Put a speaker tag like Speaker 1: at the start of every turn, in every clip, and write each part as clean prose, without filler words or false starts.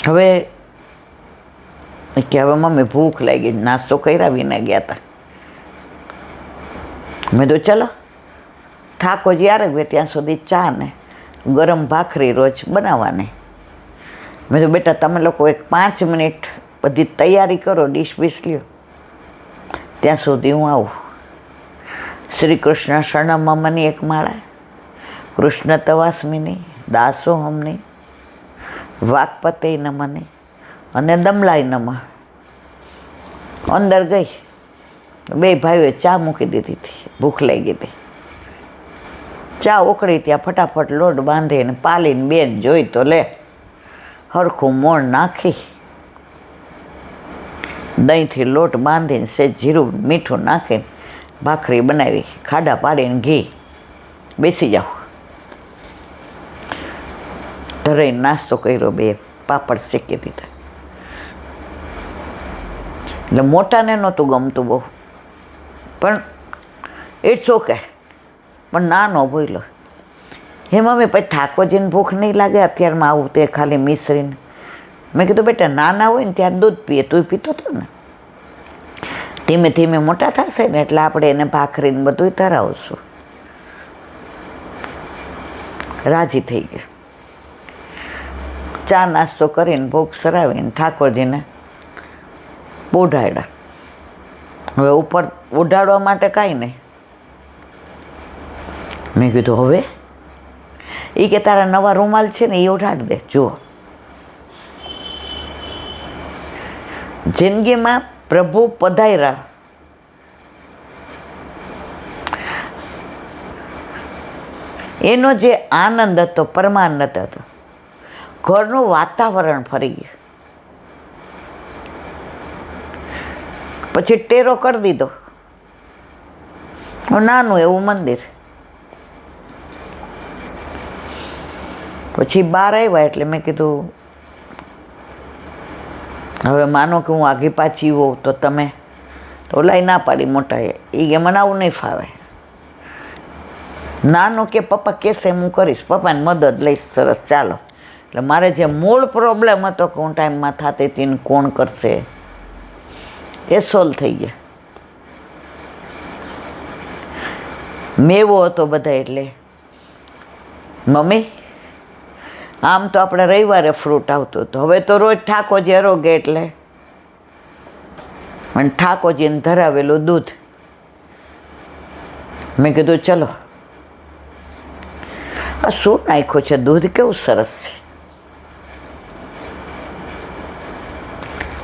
Speaker 1: હવે કે હવે મમ્મી ભૂખ લાગી, નાસ્તો કરાવીને ગયા હતા. મેં તો ચલો ઠાકોર જ્યારે ગયો ત્યાં સુધી ચા ને ગરમ ભાખરી રોજ બનાવવાની. મેં તો બેટા તમે લોકો એક 5 મિનિટ બધી તૈયારી કરો, ડીશ બીશ લ્યો, ત્યાં સુધી હું આવું. શ્રી કૃષ્ણ શરણમની એક માળા, કૃષ્ણ તવાસ્મીની, દાસોહમની, વાકપતે નમની અને દમલાઈ નમઃ. અંદર ગઈ, 2 ભાઈઓએ ચા મૂકી દીધી હતી, ભૂખ લાગી હતી. ચા ઉકળી ત્યાં ફટાફટ લોટ બાંધીને પાલીને બેન જોઈ તો લે હરખું મોણ નાખી દહીંથી લોટ બાંધીને સેજ જીરું મીઠું નાખીને ભાખરી બનાવી, ખાડા પાડીને ઘી, બેસી જાઓ. ધરાઈને નાસ્તો કર્યો, 2 પાપડ શેકી દીધા. એટલે મોટાને નહોતું ગમતું બહુ, પણ ઇટ્સ ઓકે. પણ નાનો બોલ્યો, હે મમ્મી પછી ઠાકોરજીને ભૂખ નહીં લાગે અત્યારમાં આવું તે ખાલી મિશ્રીને? મેં કીધું બેટા નાના હોય ને ત્યારે દૂધ પીએ, તું પીતો હતો ને. ધીમે ધીમે મોટા થશે ને એટલે આપણે એને ભાખરીને બધું ધરાવશું. રાજી થઈ ગયો. ચા નાસ્તો કરીને ભોગ સરાવીને ઠાકોરજીને બોઢાડ્યા. હવે ઉપર ઓઢાડવા માટે કાંઈ નહીં. મેં કીધું હવે એ કે તારા નવા રૂમાલ છે ને એ ઓઢાડી દે. જુઓ, જિંદગીમાં પ્રભુ પધાર્યા, એનો જે આનંદ હતો, પરમાનંદ હતો, ઘરનું વાતાવરણ ફરી ગયું. પછી ટેરો કરી દીધો, નાનું એવું મંદિર. પછી બહાર આવ્યા એટલે મેં કીધું હવે માનો કે હું આઘી પાછી હોઉં તો તમે તો ઓલાય ના પાડી મોટાએ, એ કે મને આવું નહીં ફાવે. નાનો કે પપ્પા કહેશે હું કરીશ, પપ્પાને મદદ લઈશ, સરસ ચાલો. એટલે મારે જે મૂળ પ્રોબ્લેમ હતો કે હું ટાઈમમાં થતી હતી ને કોણ કરશે, એ સોલ્વ થઈ ગયા. મેવો હતો બધા. એટલે મમ્મી આમ તો આપણે રવિવારે ફ્રૂટ આવતું હતું, હવે તો રોજ ઠાકોરજી અરોગે એટલે અને ઠાકોરજીને ધરાવેલું દૂધ. મેં કીધું ચલો આ શું નાખ્યું છે, દૂધ કેવું સરસ છે.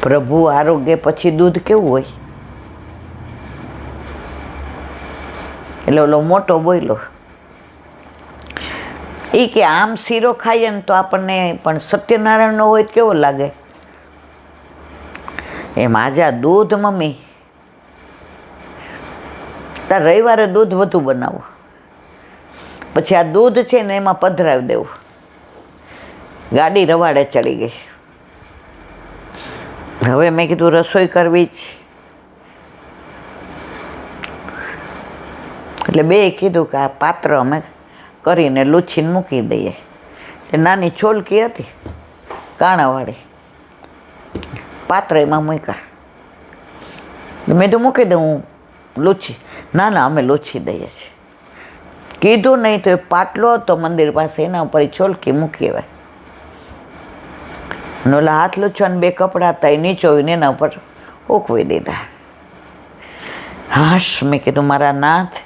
Speaker 1: પ્રભુ આરોગ્ય પછી દૂધ કેવું હોય. એટલે ઓલો મોટો બોલ્યો એ કે આમ શીરો ખાઈએ ને તો આપણને પણ સત્યનારાયણનો હોય તો કેવો લાગે. એમ આજે આ દૂધ મમ્મી તાર રવિવારે દૂધ વધુ બનાવો, પછી આ દૂધ છે ને એમાં પધરાવી દેવું. ગાડી રવાડે ચડી ગઈ. હવે મેં કીધું રસોઈ કરવી જ. એટલે 2 કીધું કે આ પાત્ર અમે કરીને લૂછીને મૂકી દઈએ. એ નાની છોલકી હતી કાણાવાળી, પાત્ર એમાં મૂક્યા. મેં તો મૂકી દઉં હું લૂછી. ના ના અમે લૂછી દઈએ છીએ. કીધું નહીં તો એ પાટલો હતો મંદિર પાસે, એના ઉપર છોલકી મૂકી આવે. અને ઓલા હાથ લૂછવાના 2 કપડાં હતા એ નીચોવીને એના ઉપર ઉકવી દીધા. હાશ, મેં કીધું મારા નાથ,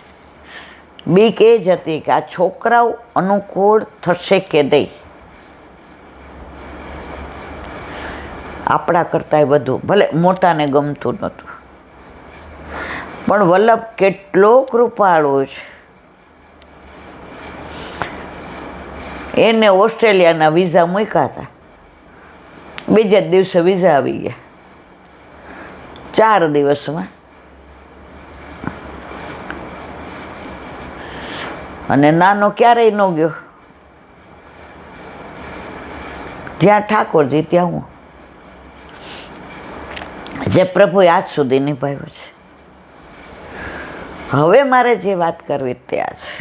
Speaker 1: બીક એ જ હતી કે આ છોકરાઓ અનુકૂળ થશે કે નહીં. આપણા કરતાંય વધુ, ભલે મોટાને ગમતું નહોતું, પણ વલ્લભ કેટલો કૃપાળુ છે. એને ઓસ્ટ્રેલિયાના વિઝા મૂક્યા હતા, બીજા જ દિવસે વિઝા આવી ગયા, 4 દિવસમાં. અને નાનો ક્યારેય ન ગયો. જ્યાં ઠાકોરજી ત્યાં હું. જે પ્રભુએ આજ સુધી નિભાવ્યો છે. હવે મારે જે વાત કરવી તે આ છે.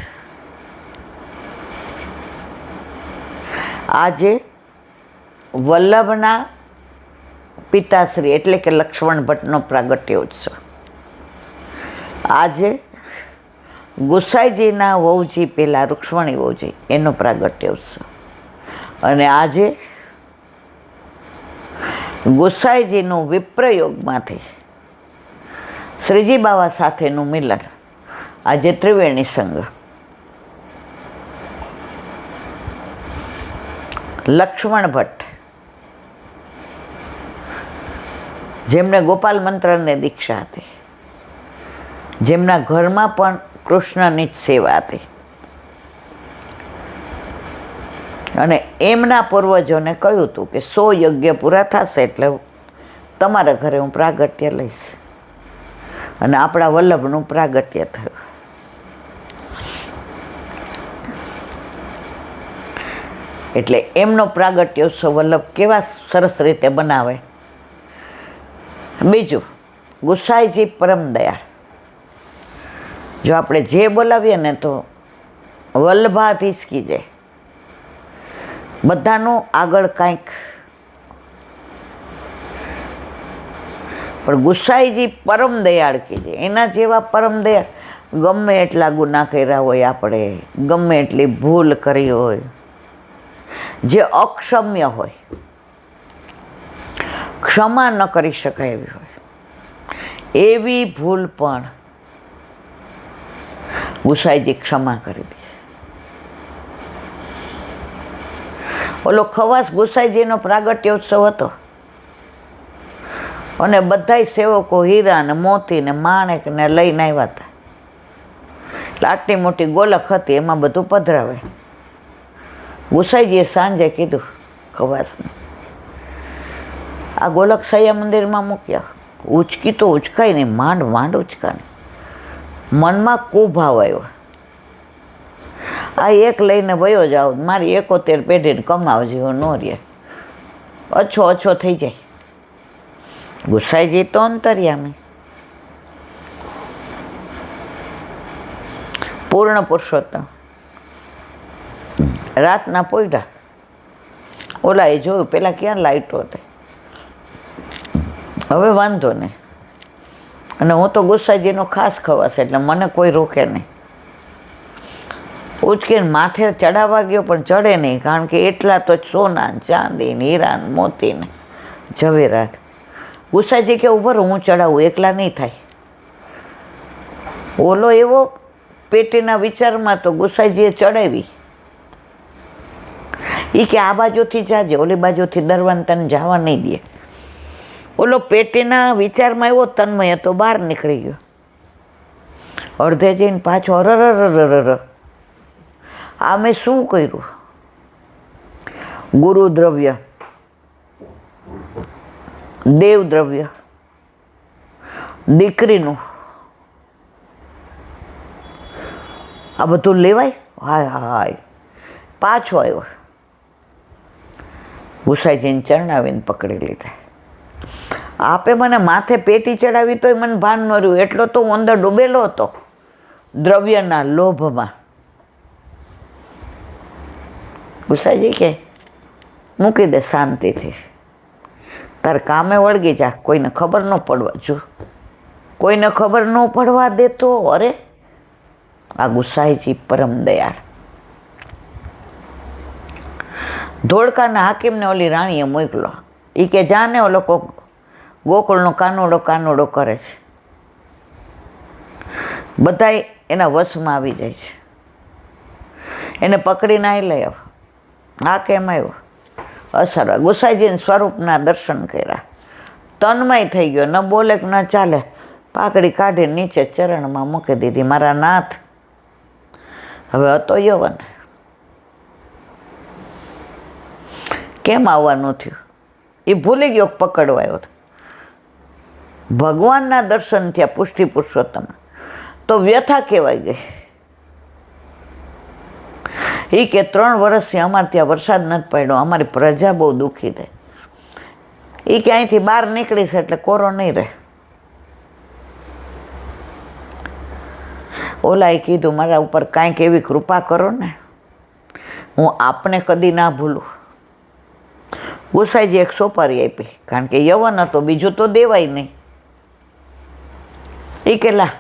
Speaker 1: આજે વલ્લભના પિતાશ્રી એટલે કે લક્ષ્મણ ભટ્ટનો પ્રાગટ્ય ઉત્સવ. આજે ગુસાઈજીના વહુજી પહેલાં રૂક્ષ્મણી વહુજી એનો પ્રાગટ્ય ઉત્સવ. અને આજે ગુસાઈજીનું વિપ્રયોગમાંથી શ્રીજી બાવા સાથેનું મિલન, આજે ત્રિવેણી સંઘ. લક્ષ્મણ ભટ્ટ જેમને ગોપાલ મંત્રને દીક્ષા હતી, જેમના ઘરમાં પણ કૃષ્ણની જ સેવા હતી, અને એમના પૂર્વજોને કહ્યું હતું કે 100 યજ્ઞ પૂરા થશે એટલે તમારા ઘરે હું પ્રાગટ્ય લઈશ. અને આપણા વલ્લભનું પ્રાગટ્ય થયું. એટલે એમનો પ્રાગટ્ય ઉત્સવ વલ્લભ કેવા સરસ રીતે બનાવે. બીજું, ગુસાઈજી પરમ દયાળ. જો આપણે જે બોલાવીએ ને તો વલ્લભાધીશ કી જય. બધાનું આગળ કાંઈક, પણ ગુસાઈજી પરમ દયાળ કીધે. એના જેવા પરમ દયાળ, ગમે એટલા ગુના કર્યા હોય આપણે, ગમે એટલી ભૂલ કરી હોય, જે અક્ષમ્ય હોય, ક્ષમા ન કરી શકાય એવી હોય, એવી ભૂલ પણ ગુસાઈજી ક્ષમા કરી દે. ઓલો ખવાસ ગુસાઈજીનો પ્રાગટ્ય ઉત્સવ હતો અને બધાય સેવકો હીરા ને મોતી ને માણેક ને લઈને આવ્યા હતા. એટલે આટલી મોટી ગોલક હતી, એમાં બધું પધરાવે. ગુસાઈજીએ સાંજે કીધું ખવાસને, આ ગોલક સૈયા મંદિરમાં મૂક્યા. ઉચકી તો ઉચકાય નહીં, માંડ માંડ ઉચકાને. મનમાં કુભાવ આવ્યો, આ એક લઈને વયો જાઓ, મારી 71 પેઢીને કમાવજે, હું ન રહે, અછો અછો થઈ જાય. ગુસાઈજી તો અંતર્યામી, પૂર્ણ પુરુષોત્તમ. રાતના પોયડા ઓલાએ જોયું, પેલા ક્યાં લાઈટો હતી, હવે વાંધો નહીં. અને હું તો ગુસાઈજીનો ખાસ ખવાસ, એટલે મને કોઈ રોકે નહીં. ઉચકીને માથે ચડાવવા ગયો પણ ચડે નહીં, કારણ કે એટલા તો સોના ચાંદી ને હીરા ને મોતી ને ઝવેરાત. ગુસાઈજી કે ઉભર હું ચડાવું, એકલા નહીં થાય. ઓલો એવો પેટીના વિચારમાં તો ગુસાઈજીએ ચડાવી. એ કે આ બાજુથી જાજે, ઓલી બાજુથી દરવાન તને જવા નહીં દે. ઓલો પેટીના વિચારમાં એવો તન્મય હતો, બહાર નીકળી ગયો. અડધે જઈને પાછો અરર, આ મેં શું કર્યું? ગુરુ દ્રવ્ય, દેવ દ્રવ્ય, દીકરીનું, આ બધું લેવાય? હાય હાય. પાછો આવ્યો, ગુસાઈજીને ચરણાવીને પકડી લીધા. આપે મને માથે પેટી ચડાવી તોય મને ભાન ન રહ્યું, એટલો તો હું અંદર ડૂબેલો હતો દ્રવ્યના લોભમાં. ગુસાઈજી કે મૂકી દે શાંતિથી, તાર કામે વળગી જા, કોઈને ખબર ન પડવા જો, કોઈને ખબર ન પડવા દે તો. અરે આ ગુસાઈજી પરમ દયાળ. ધોળકાના હાકીમને ઓલી રાણીએ મોકલો. એ કે જાને ઓલો ગોકુળનો કાનુડો કરે છે. બધાય એના વશમાં આવી જાય છે. એને પકડીને આવી લઈ આવો. આ કેમ આવ્યો? અસર. ગુસાઈજીના સ્વરૂપના દર્શન કર્યા, તન્મય થઈ ગયો. ન બોલે કે ન ચાલે, પાકડી કાઢી નીચે ચરણમાં મૂકી દીધી. મારા નાથ. હવે હતો યવન, કેમ આવવાનું થયું એ ભૂલી ગયો, પકડવા આવ્યો. ભગવાનના દર્શન થયા, પુષ્ટિ પુરુષોત્તમ, તો વ્યથા કહેવાય ગઈ. એ કે 3 વર્ષથી અમારે ત્યાં વરસાદ નથી પડ્યો, અમારી પ્રજા બહુ દુઃખી થાય. એ કે અહીંથી બહાર નીકળીશ એટલે કોરો નહીં રહે. ઓલાએ કીધું મારા ઉપર કાંઈક એવી કૃપા કરો ને, હું આપને કદી ના ભૂલું. ગુસાઈજી એક સોપારી આપી, કારણ કે યવન હતો, બીજું તો દેવાય નહીં. એ કેલા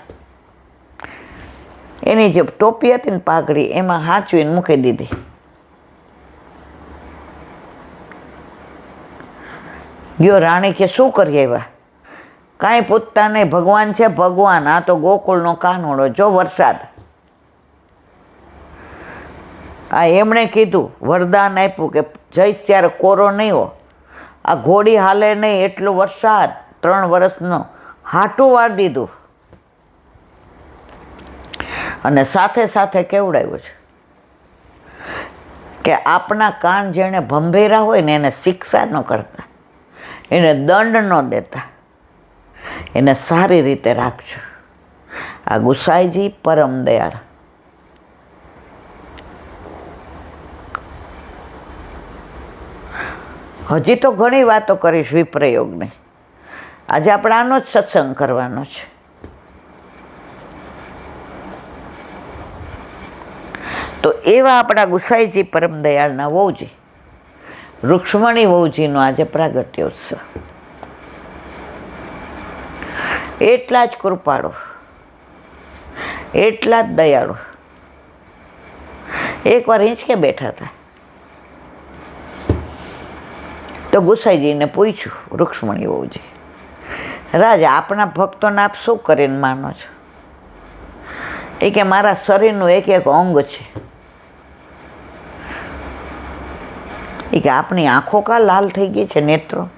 Speaker 1: એની જે ટોપી હતી ને પાઘડી એમાં હાંચવીને મૂકી દીધી. ગયો. રાણી કે શું કરી આવ્યા? કાંઈ પૂછતા નહીં, ભગવાન છે ભગવાન, આ તો ગોકુળનો કાનુડો. જો વરસાદ, આ એમણે કીધું, વરદાન આપ્યું કે જઈશ ત્યારે કોરો નહીં હો, આ ઘોડી હાલે નહીં એટલો વરસાદ 3 વર્ષનો હાટું વાળી દીધું. અને સાથે સાથે કેવડાવ્યું છે કે આપણા કાન જેણે ભંભેરા હોય ને એને શિક્ષા ન કરતા, એને દંડ ન દેતા, એને સારી રીતે રાખજો. આ ગુસાઈજી પરમ દયાળ. હજી તો ઘણી વાતો કરીશ વિપ્રયોગની. આજે આપણે આનો જ સત્સંગ કરવાનો છે. તો એવા આપણા ગુસાઈજી પરમ દયાળના વહુજી રૂક્ષ્મણી વહુજીનો આજે પ્રાગટ્યોત્સવ. એટલા જ કૃપાળુ, એટલા જ દયાળુ. એકવાર હિંચકે બેઠા હતા તો ગુસાઈજીને પૂછ્યું, રૂક્ષ્મણી વહુજી, રાજા આપણા ભક્તોને આપ શું કરીને માનો છો? એ કે મારા શરીરનું એક એક અંગ છે. એ કે આપણી આંખો કા લાલ થઈ ગઈ છે, નેત્રો?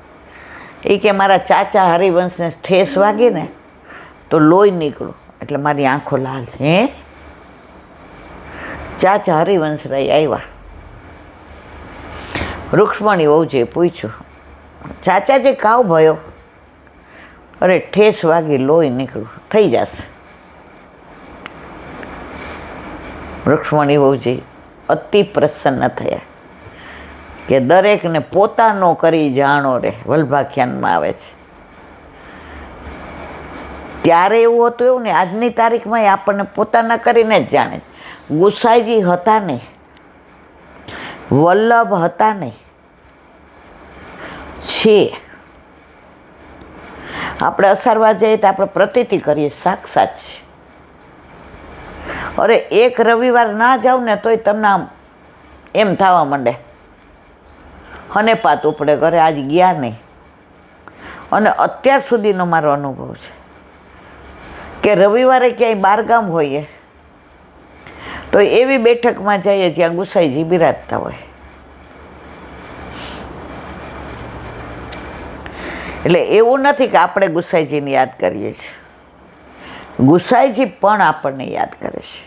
Speaker 1: એ કે મારા ચાચા હરિવંશને ઠેસ વાગી ને તો લોહી નીકળ્યું એટલે મારી આંખો લાલ છે. હે? ચાચા હરિવંશરાય આવ્યા. રૂક્ષ્મણી વહુજીએ પૂછ્યું, ચાચાજી કાવ ભયો? અરે ઠેસ વાગી લોહી નીકળ્યું, થઈ જશે. રૂક્ષ્મણી વહુજી અતિ પ્રસન્ન થયા કે દરેકને પોતાનો કરી જાણો રે, વલ્ભાખ્યાનમાં આવે છે. ત્યારે એવું હતું એવું ને, આજની તારીખમાં આપણને પોતાના કરીને જ જાણે. ગુસાઈજી હતા નહીં, વલ્લભ હતા નહીં, છે. આપણે અસારવા જઈએ તો આપણે પ્રતીતિ કરીએ સાક્ષાત છે. અરે એક રવિવાર ના જાવ ને તોય તમને આમ એમ થવા માંડે, અને પાત ઉપડે ઘરે આજ ગયા નહીં. અને અત્યાર સુધીનો મારો અનુભવ છે કે રવિવારે ક્યાંય બહારગામ હોઈએ તો એવી બેઠકમાં જઈએ જ્યાં ગુસાઈજી બિરાજતા હોય. એટલે એવું નથી કે આપણે ગુસાઈજીને યાદ કરીએ છીએ, ગુસાઈજી પણ આપણને યાદ કરે છે.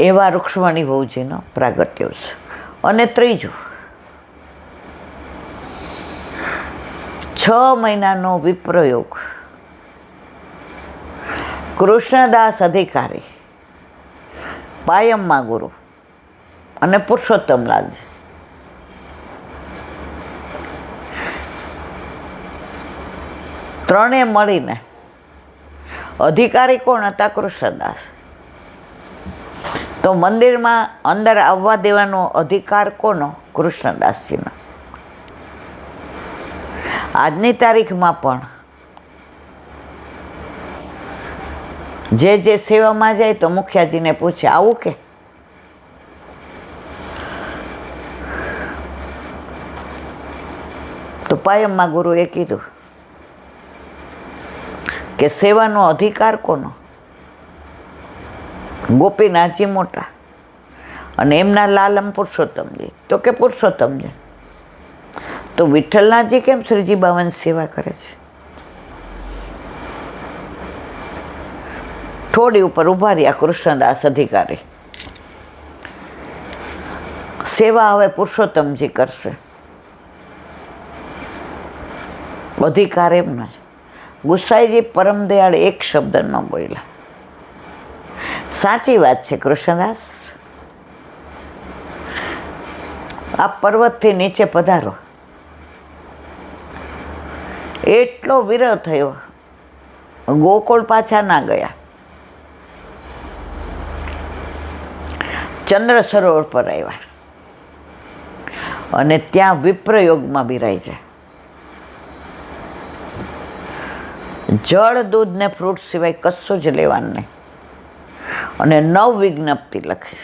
Speaker 1: એવા રૂક્ષ્મણી વહુજીનો પ્રાગટ્ય છે. અને ત્રીજું, 6 મહિનાનો વિપ્રયોગ. કૃષ્ણદાસ અધિકારી, પાયમ્મા ગુરુ અને પુરુષોત્તમલાલજી. ત્રણે મળીને, અધિકારી કોણ હતા? કૃષ્ણદાસ. તો મંદિરમાં અંદર આવવા દેવાનો અધિકાર કોનો? કૃષ્ણદાસજીનો. આજની તારીખમાં પણ જે સેવામાં જાય તો મુખિયાજીને પૂછે આવું કે? તો પાયમ્મા ગુરુએ કીધું કે સેવાનો અધિકાર કોનો? ગોપીનાથજી મોટા અને એમના લાલમ પુરુષોત્તમજી. તો કે પુરુષોત્તમજી. તો વિઠ્ઠલનાથજી કેમ શ્રીજી બાવાની સેવા કરે છે? થોડી ઉપર ઊભા રહ્યા કૃષ્ણદાસ અધિકારી. સેવા હવે પુરુષોત્તમજી કરશે. અધિકાર એમનો જ. ગુસાઈજી પરમ દયાળ એક શબ્દ ન બોલ્યા. સાચી વાત છે કૃષ્ણદાસ, આપ પર્વતથી નીચે પધારો. એટલો વિરહ થયો, ગોકુળ પાછા ના ગયા. ચંદ્ર સરોવર પર આવ્યા. અને ત્યાં વિપ્રયોગમાં બિરાય છે. જળ, દૂધ ને ફ્રૂટ સિવાય કશું જ લેવાનું નહીં. અને 9 વિજ્ઞપ્તિ લખી.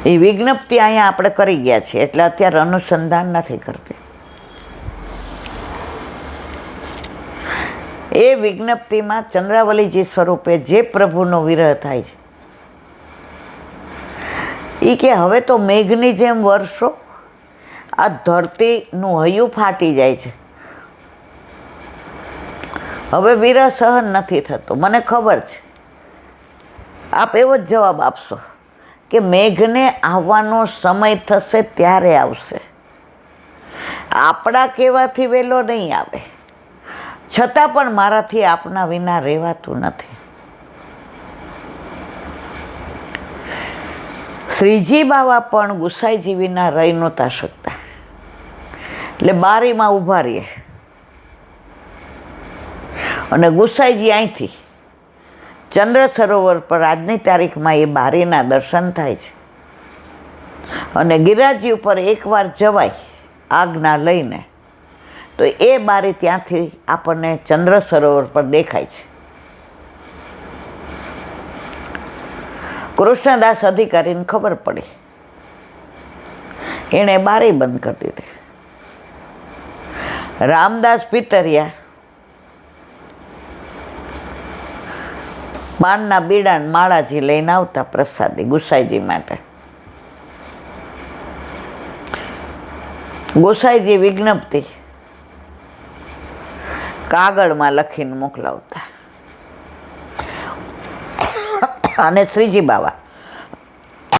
Speaker 1: એ વિજ્ઞપ્તિ અહીંયા આપણે કરી ગયા છીએ એટલે અત્યારે અનુસંધાન નથી કરતી. એ વિજ્ઞપ્તિમાં ચંદ્રાવલીજી સ્વરૂપે જે પ્રભુનો વિરહ થાય છે એ કે હવે તો મેઘની જેમ વર્ષો, આ ધરતીનું હૈયું ફાટી જાય છે, હવે વિરહ સહન નથી થતો. મને ખબર છે આપ એવો જ જવાબ આપશો કે મેઘને આવવાનો સમય થશે ત્યારે આવશે, આપણા કહેવાથી વહેલો નહીં આવે. છતાં પણ મારાથી આપના વિના રહેવાતું નથી. શ્રીજી બાવા પણ ગુસાઈજી વિના રહી નહોતા શકતા એટલે બારીમાં ઊભા રહીએ અને ગુસાઈજી અહીંથી ચંદ્ર સરોવર પર આજની તારીખમાં એ બારીના દર્શન થાય છે. અને ગિરિરાજજી ઉપર એકવાર જવાય આજ્ઞા લઈને તો એ બારી ત્યાંથી આપણને ચંદ્ર સરોવર પર દેખાય છે. કૃષ્ણદાસ અધિકારીને ખબર પડી, એણે બારી બંધ કરી દીધી. રામદાસ પિતરિયા પાનના બીડા માળાજી લઈને આવતા પ્રસાદી ગુસાઈજી માટે. ગુસાઈજી વિજ્ઞપ્તિ કાગળમાં લખીને મોકલાવતા અને શ્રીજી બાવા